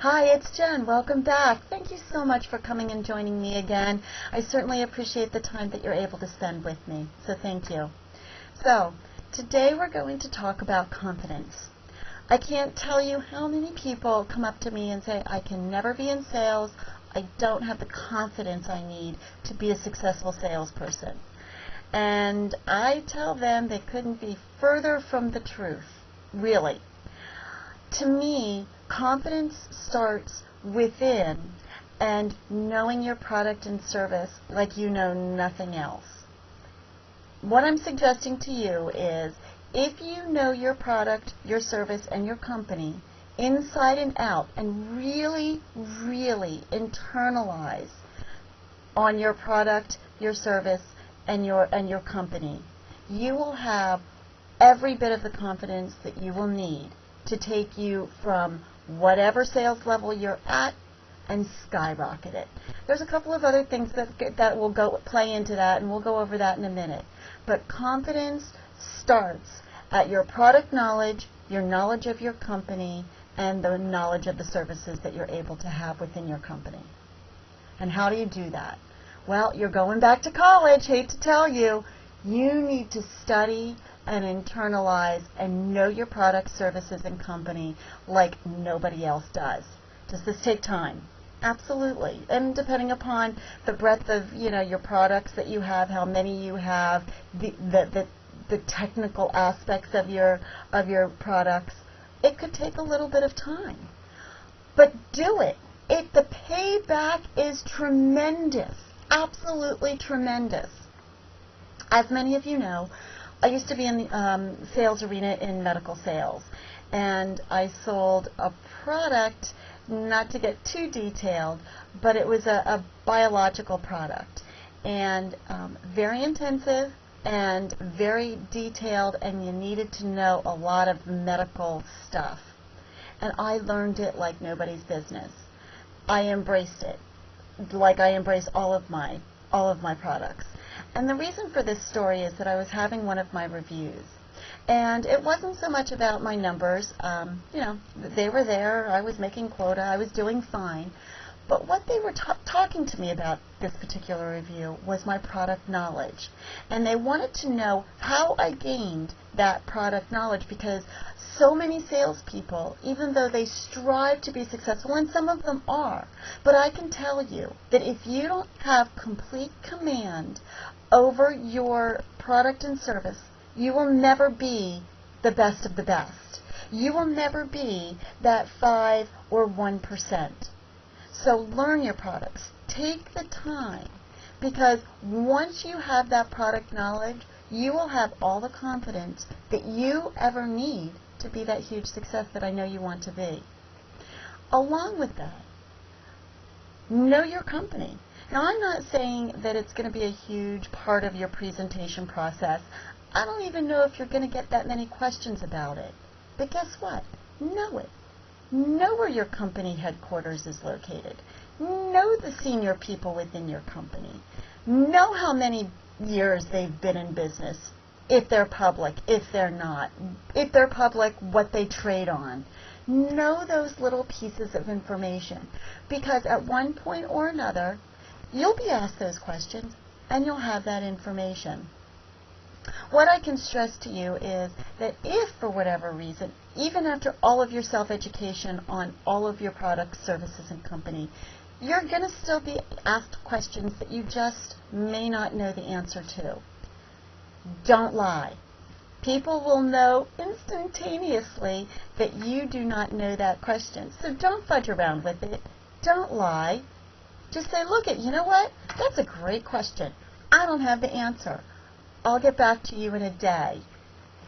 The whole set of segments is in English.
Hi, it's Jen. Welcome back. Thank you so much for coming and joining me again. I certainly appreciate the time that you're able to spend with me, so thank you. So, today we're going to talk about confidence. I can't tell you how many people come up to me and say, I can never be in sales. I don't have the confidence I need to be a successful salesperson. And I tell them they couldn't be further from the truth, really. To me, confidence starts within and knowing your product and service like you know nothing else. What I'm suggesting to you is if you know your product, your service, and your company inside and out and really, really internalize on your product, your service, and your company, you will have every bit of the confidence that you will need to take you from whatever sales level you're at and skyrocket it. There's a couple of other things that will play into that, and we'll go over that in a minute. But confidence starts at your product knowledge, your knowledge of your company, and the knowledge of the services that you're able to have within your company. And how do you do that? Well, you're going back to college, hate to tell you. You need to study and internalize and know your products, services, and company like nobody else does. Does this take time? Absolutely. And depending upon the breadth of your products that you have, how many you have, the technical aspects of your products, it could take a little bit of time. But do it. The payback is tremendous. Absolutely tremendous. As many of you know, I used to be in the sales arena in medical sales, and I sold a product, not to get too detailed, but it was a biological product, and very intensive and very detailed, and you needed to know a lot of medical stuff. And I learned it like nobody's business. I embraced it like I embrace all of my products. And the reason for this story is that I was having one of my reviews, and it wasn't so much about my numbers. They were there. I was making quota. I was doing fine. But what they were talking to me about this particular review was my product knowledge. And they wanted to know how I gained that product knowledge, because so many salespeople, even though they strive to be successful, and some of them are, but I can tell you that if you don't have complete command over your product and service, you will never be the best of the best. You will never be that 5 or 1%. So learn your products. Take the time, because once you have that product knowledge, you will have all the confidence that you ever need to be that huge success that I know you want to be. Along with that, know your company. Now, I'm not saying that it's going to be a huge part of your presentation process. I don't even know if you're going to get that many questions about it. But guess what? Know it. Know where your company headquarters is located. Know the senior people within your company. Know how many years they've been in business, if they're public, if they're not. If they're public, what they trade on. Know those little pieces of information, because at one point or another, you'll be asked those questions, and you'll have that information. What I can stress to you is that if, for whatever reason, even after all of your self-education on all of your products, services, and company, you're going to still be asked questions that you just may not know the answer to. Don't lie. People will know instantaneously that you do not know that question. So don't fudge around with it. Don't lie. Just say, look, you know what? That's a great question. I don't have the answer. I'll get back to you in a day.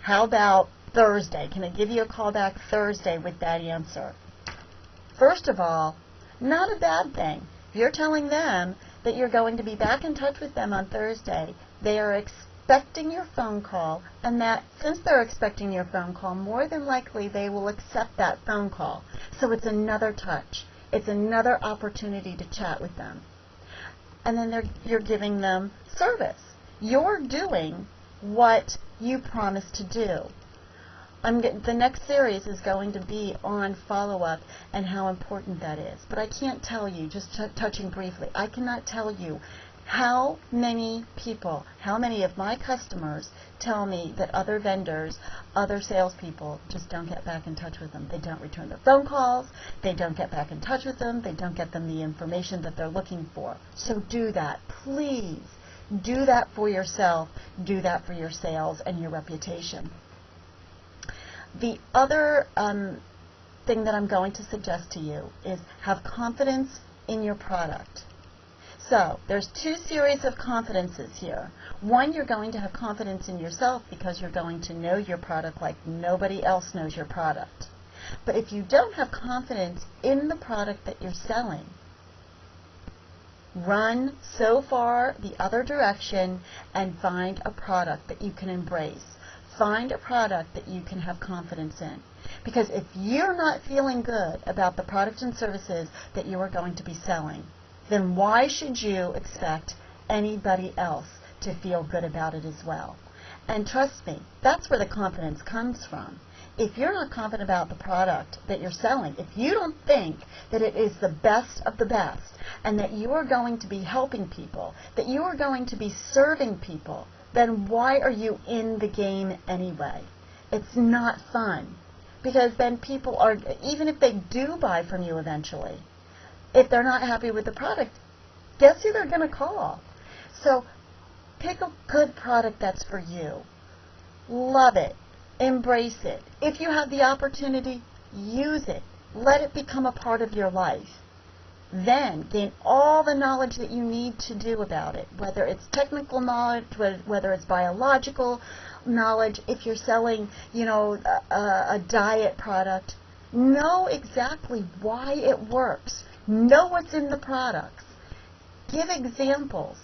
How about Thursday? Can I give you a call back Thursday with that answer? First of all, not a bad thing. If you're telling them that you're going to be back in touch with them on Thursday, they are expecting your phone call, and that since they're expecting your phone call, more than likely they will accept that phone call. So it's another touch. It's another opportunity to chat with them. And then you're giving them service. You're doing what you promised to do. The next series is going to be on follow-up and how important that is. But I can't tell you, just touching briefly, I cannot tell you how many people, how many of my customers tell me that other vendors, other salespeople just don't get back in touch with them. They don't return their phone calls. They don't get back in touch with them. They don't get them the information that they're looking for. So do that. Please do that for yourself. Do that for your sales and your reputation. The other thing that I'm going to suggest to you is have confidence in your product. So there's two series of confidences here. One, you're going to have confidence in yourself because you're going to know your product like nobody else knows your product. But if you don't have confidence in the product that you're selling, run so far the other direction and find a product that you can embrace. Find a product that you can have confidence in. Because if you're not feeling good about the product and services that you are going to be selling, then why should you expect anybody else to feel good about it as well? And trust me, that's where the confidence comes from. If you're not confident about the product that you're selling, if you don't think that it is the best of the best, and that you are going to be helping people, that you are going to be serving people, then why are you in the game anyway? It's not fun. Because then people are, even if they do buy from you eventually, if they're not happy with the product, guess who they're going to call? So pick a good product that's for you. Love it. Embrace it. If you have the opportunity, use it. Let it become a part of your life. Then gain all the knowledge that you need to do about it, whether it's technical knowledge, whether it's biological knowledge. If you're selling, a diet product, know exactly why it works. Know what's in the products. Give examples.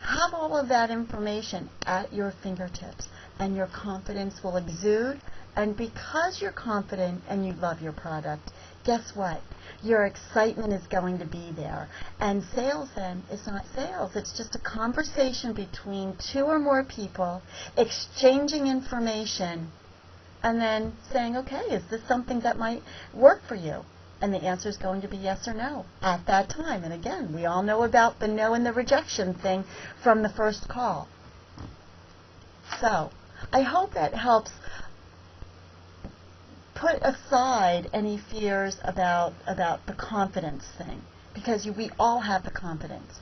Have all of that information at your fingertips, and your confidence will exude. And because you're confident and you love your product, guess what? Your excitement is going to be there. And sales then is not sales. It's just a conversation between two or more people, exchanging information, and then saying, okay, is this something that might work for you? And the answer is going to be yes or no at that time. And again, we all know about the no and the rejection thing from the first call. So I hope that helps put aside any fears about the confidence thing, because we all have the confidence.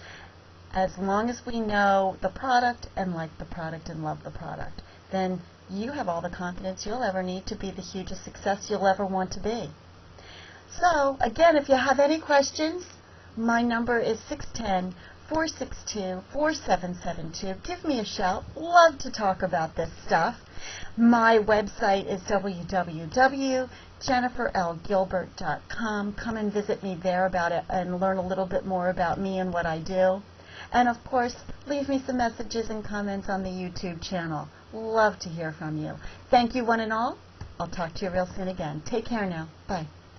As long as we know the product and like the product and love the product, then you have all the confidence you'll ever need to be the hugest success you'll ever want to be. So, again, if you have any questions, my number is 610-462-4772. Give me a shout. Love to talk about this stuff. My website is www.jenniferlgilbert.com. Come and visit me there about it and learn a little bit more about me and what I do. And, of course, leave me some messages and comments on the YouTube channel. Love to hear from you. Thank you, one and all. I'll talk to you real soon again. Take care now. Bye.